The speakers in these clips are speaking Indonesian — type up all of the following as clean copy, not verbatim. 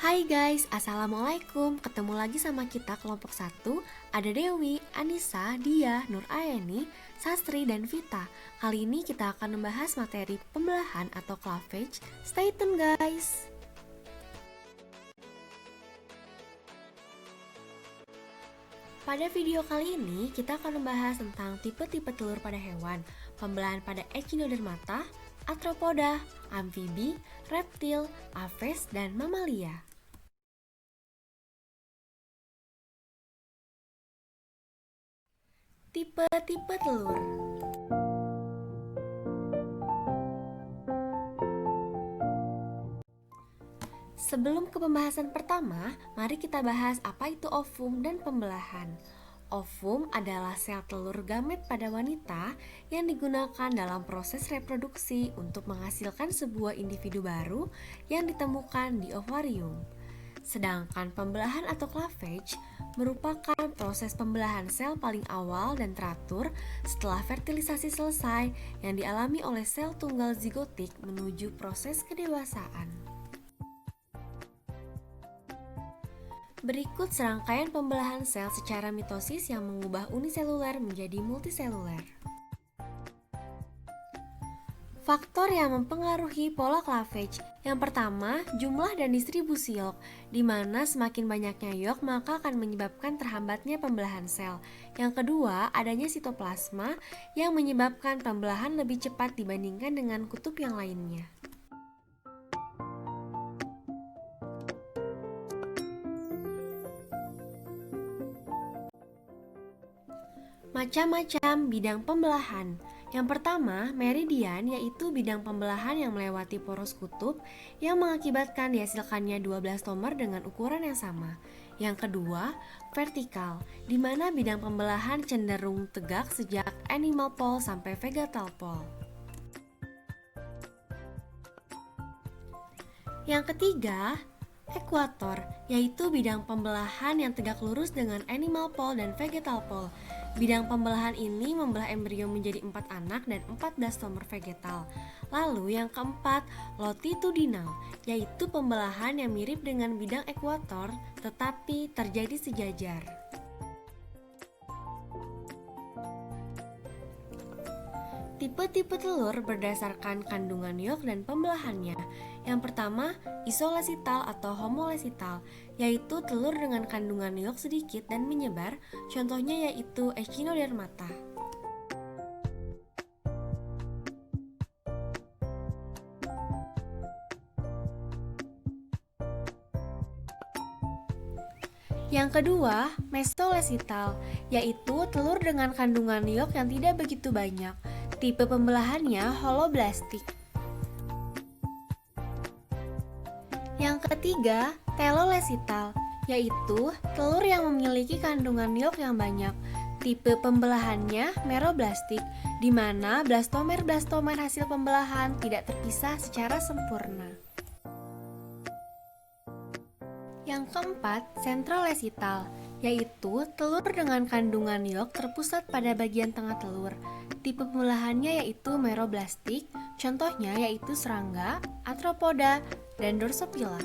Hai guys, Assalamualaikum. Ketemu lagi sama kita kelompok 1. Ada Dewi, Anissa, Dia, Nur Ayeni, Sastri, dan Vita. Kali ini kita akan membahas materi pembelahan atau cleavage. Stay tune guys. Pada video kali ini kita akan membahas tentang tipe-tipe telur pada hewan, pembelahan pada Echinodermata, Arthropoda, amfibi, reptil, aves, dan mamalia. Tipe-tipe telur. Sebelum ke pembahasan pertama, mari kita bahas apa itu ovum dan pembelahan. Ovum adalah sel telur gamet pada wanita yang digunakan dalam proses reproduksi untuk menghasilkan sebuah individu baru yang ditemukan di ovarium. Sedangkan pembelahan atau cleavage merupakan proses pembelahan sel paling awal dan teratur setelah fertilisasi selesai yang dialami oleh sel tunggal zigotik menuju proses kedewasaan. Berikut serangkaian pembelahan sel secara mitosis yang mengubah uniseluler menjadi multiseluler. Faktor yang mempengaruhi pola cleavage. Yang pertama, jumlah dan distribusi yolk, di mana semakin banyaknya yolk maka akan menyebabkan terhambatnya pembelahan sel. Yang kedua, adanya sitoplasma yang menyebabkan pembelahan lebih cepat dibandingkan dengan kutub yang lainnya. Macam-macam bidang pembelahan. Yang pertama, meridian, yaitu bidang pembelahan yang melewati poros kutub yang mengakibatkan dihasilkannya 12 tomer dengan ukuran yang sama. Yang kedua, vertikal, di mana bidang pembelahan cenderung tegak sejak animal pole sampai vegetal pole. Yang ketiga, ekuator, yaitu bidang pembelahan yang tegak lurus dengan animal pole dan vegetal pole. Bidang pembelahan ini membelah embrio menjadi 4 anak dan 14 tomer vegetal. Lalu yang keempat, longitudinal, yaitu pembelahan yang mirip dengan bidang ekuator tetapi terjadi sejajar. Tipe-tipe telur berdasarkan kandungan yolk dan pembelahannya. Yang pertama, isolesital atau homolesital, yaitu telur dengan kandungan yolk sedikit dan menyebar, contohnya yaitu Echinodermata. Yang kedua, mesolesital, yaitu telur dengan kandungan yolk yang tidak begitu banyak. Tipe pembelahannya holoblastik. Yang ketiga, telolesital, yaitu telur yang memiliki kandungan yolk yang banyak. Tipe pembelahannya meroblastik, di mana blastomer-blastomer hasil pembelahan tidak terpisah secara sempurna. Yang keempat, sentrolesital, yaitu telur dengan kandungan yolk terpusat pada bagian tengah telur. Tipe pembelahannya yaitu meroblastik, contohnya yaitu serangga, arthropoda, dan Drosophila.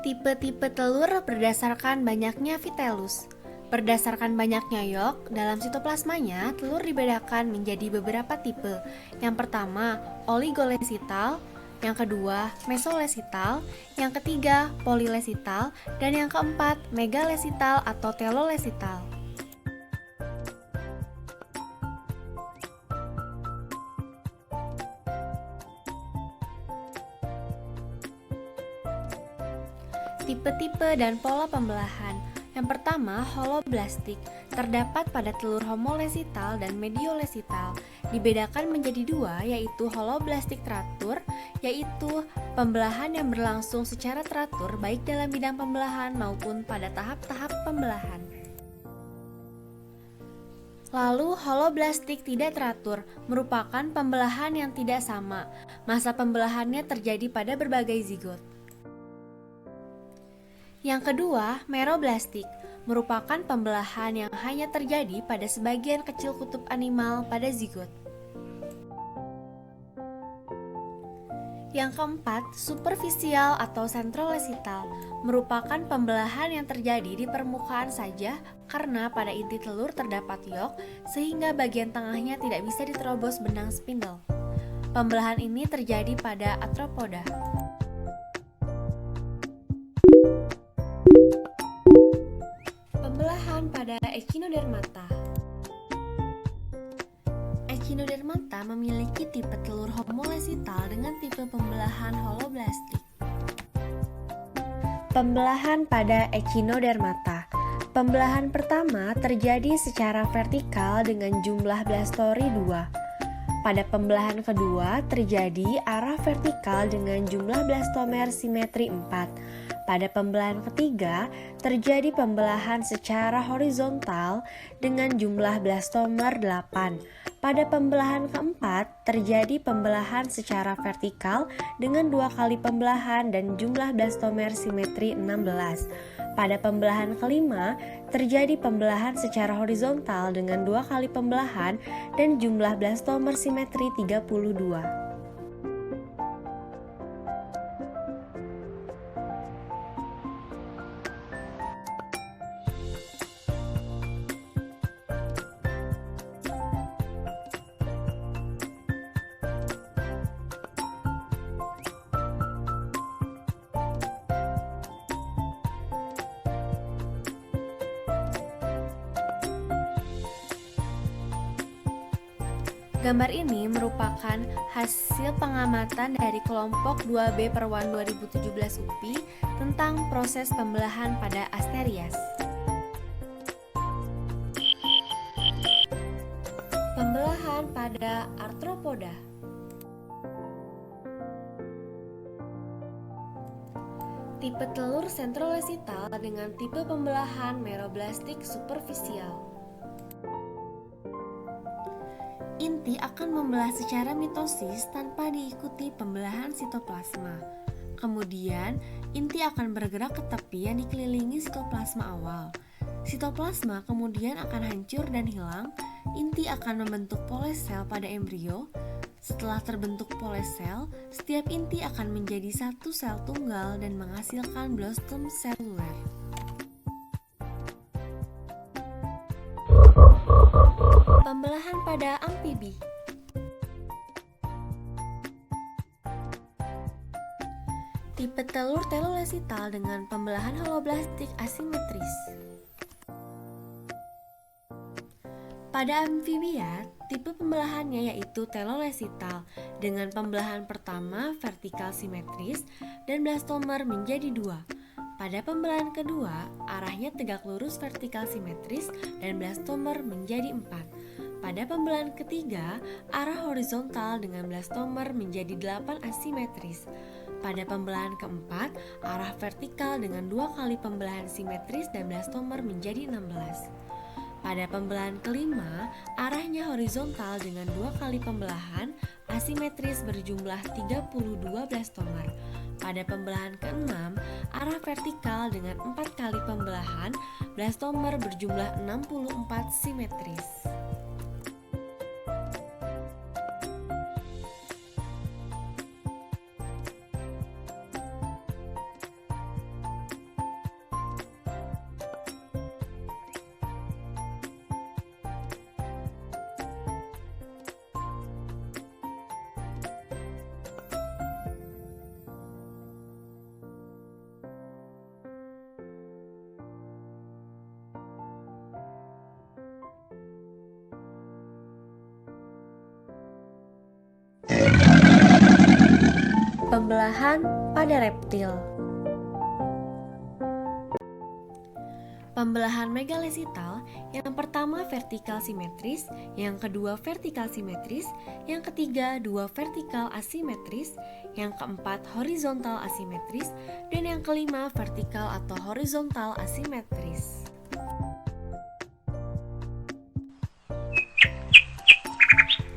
Tipe-tipe telur berdasarkan banyaknya vitellus. Berdasarkan banyaknya yolk, dalam sitoplasmanya telur dibedakan menjadi beberapa tipe. Yang pertama, oligolesital, yang kedua, mesolesital, yang ketiga, polilesital, dan yang keempat, megalesital atau telolesital. Tipe-tipe dan pola pembelahan. Yang pertama, holoblastik, terdapat pada telur homolesital dan mediolesital. Dibedakan menjadi dua, yaitu holoblastik teratur, yaitu pembelahan yang berlangsung secara teratur baik dalam bidang pembelahan maupun pada tahap-tahap pembelahan. Lalu, holoblastik tidak teratur, merupakan pembelahan yang tidak sama. Masa pembelahannya terjadi pada berbagai zigot. Yang kedua, meroblastik, merupakan pembelahan yang hanya terjadi pada sebagian kecil kutub animal pada zigot. Yang keempat, superficial atau sentrolesital merupakan pembelahan yang terjadi di permukaan saja karena pada inti telur terdapat yolk sehingga bagian tengahnya tidak bisa diterobos benang spindle. Pembelahan ini terjadi pada arthropoda. Pembelahan pada echinodermata. Echinodermata memiliki tipe telur homolesital dengan tipe pembelahan holoblastik. Pembelahan pada echinodermata. Pembelahan pertama terjadi secara vertikal dengan jumlah blastori 2. Pada pembelahan kedua terjadi arah vertikal dengan jumlah blastomer simetri 4. Pada pembelahan ketiga terjadi pembelahan secara horizontal dengan jumlah blastomer 8. Pada pembelahan keempat terjadi pembelahan secara vertikal dengan 2 kali pembelahan dan jumlah blastomer simetri 16. Pada pembelahan kelima terjadi pembelahan secara horizontal dengan 2 kali pembelahan dan jumlah blastomer simetri 32. Gambar ini merupakan hasil pengamatan dari kelompok 2B Perwan 2017 UPI tentang proses pembelahan pada Asterias. Pembelahan pada arthropoda. Tipe telur sentrolesital dengan tipe pembelahan meroblastik superficial. Inti akan membelah secara mitosis tanpa diikuti pembelahan sitoplasma. Kemudian, inti akan bergerak ke tepi yang dikelilingi sitoplasma awal. Sitoplasma kemudian akan hancur dan hilang. Inti akan membentuk polesel pada embrio. Setelah terbentuk polesel, setiap inti akan menjadi satu sel tunggal dan menghasilkan blostom seluler. Pembelahan pada amfibi. Tipe telur telolesital dengan pembelahan holoblastik asimetris. Pada amfibia, tipe pembelahannya yaitu telolesital dengan pembelahan pertama vertikal simetris dan blastomer menjadi 2. Pada pembelahan kedua, arahnya tegak lurus vertikal simetris dan blastomer menjadi 4. Pada pembelahan ketiga, arah horizontal dengan blastomer menjadi 8 asimetris. Pada pembelahan keempat, arah vertikal dengan 2 kali pembelahan simetris dan blastomer menjadi 16. Pada pembelahan kelima, arahnya horizontal dengan 2 kali pembelahan asimetris berjumlah 32 blastomer. Pada pembelahan keenam, arah vertikal dengan 4 kali pembelahan blastomer berjumlah 64 simetris. Pembelahan pada reptil. Pembelahan megalesital, yang pertama vertikal simetris, yang kedua vertikal simetris, yang ketiga 2 vertikal asimetris, yang keempat horizontal asimetris, dan yang kelima vertikal atau horizontal asimetris.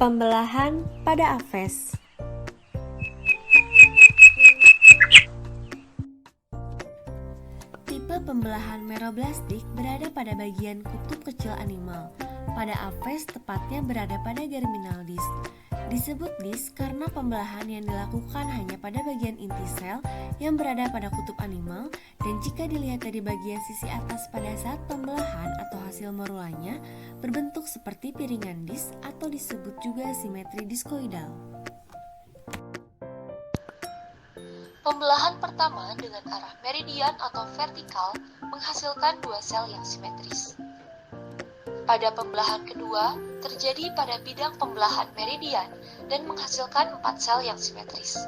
Pembelahan pada Aves. Tipe pembelahan meroblastik berada pada bagian kutub kecil animal. Pada Aves tepatnya berada pada germinal disc. Disebut disk karena pembelahan yang dilakukan hanya pada bagian inti sel yang berada pada kutub animal, dan jika dilihat dari bagian sisi atas pada saat pembelahan atau hasil morulanya berbentuk seperti piringan disk atau disebut juga simetri diskoidal. Pembelahan pertama dengan arah meridian atau vertikal menghasilkan dua sel yang simetris. Pada pembelahan kedua, terjadi pada bidang pembelahan meridian dan menghasilkan 4 sel yang simetris.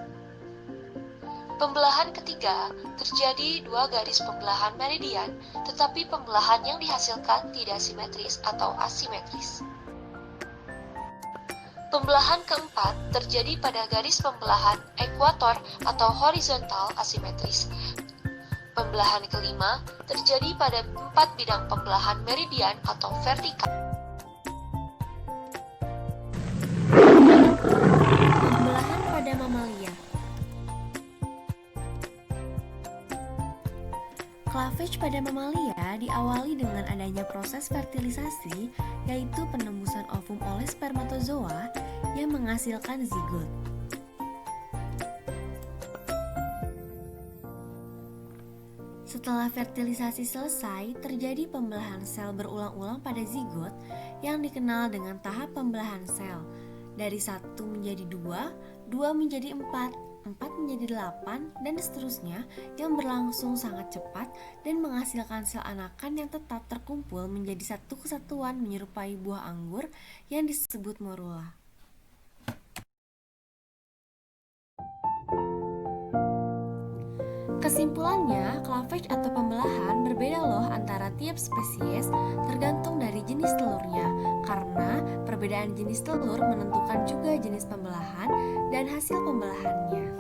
Pembelahan ketiga, terjadi dua garis pembelahan meridian, tetapi pembelahan yang dihasilkan tidak simetris atau asimetris. Pembelahan keempat terjadi pada garis pembelahan ekuator atau horizontal asimetris. Pembelahan kelima terjadi pada 4 bidang pembelahan meridian atau vertikal. Pembelahan pada mamalia. Cleavage pada mamalia diawali dengan adanya proses fertilisasi, yaitu penembusan ovum oleh spermatozoa yang menghasilkan zigot. Setelah fertilisasi selesai, terjadi pembelahan sel berulang-ulang pada zigot yang dikenal dengan tahap pembelahan sel. Dari 1 menjadi 2, 2 menjadi 4, 4 menjadi 8, dan seterusnya, yang berlangsung sangat cepat dan menghasilkan sel anakan yang tetap terkumpul menjadi satu kesatuan menyerupai buah anggur yang disebut morula. Kesimpulannya, cleavage atau pembelahan berbeda loh antara tiap spesies tergantung dari jenis telurnya, karena perbedaan jenis telur menentukan juga jenis pembelahan dan hasil pembelahannya.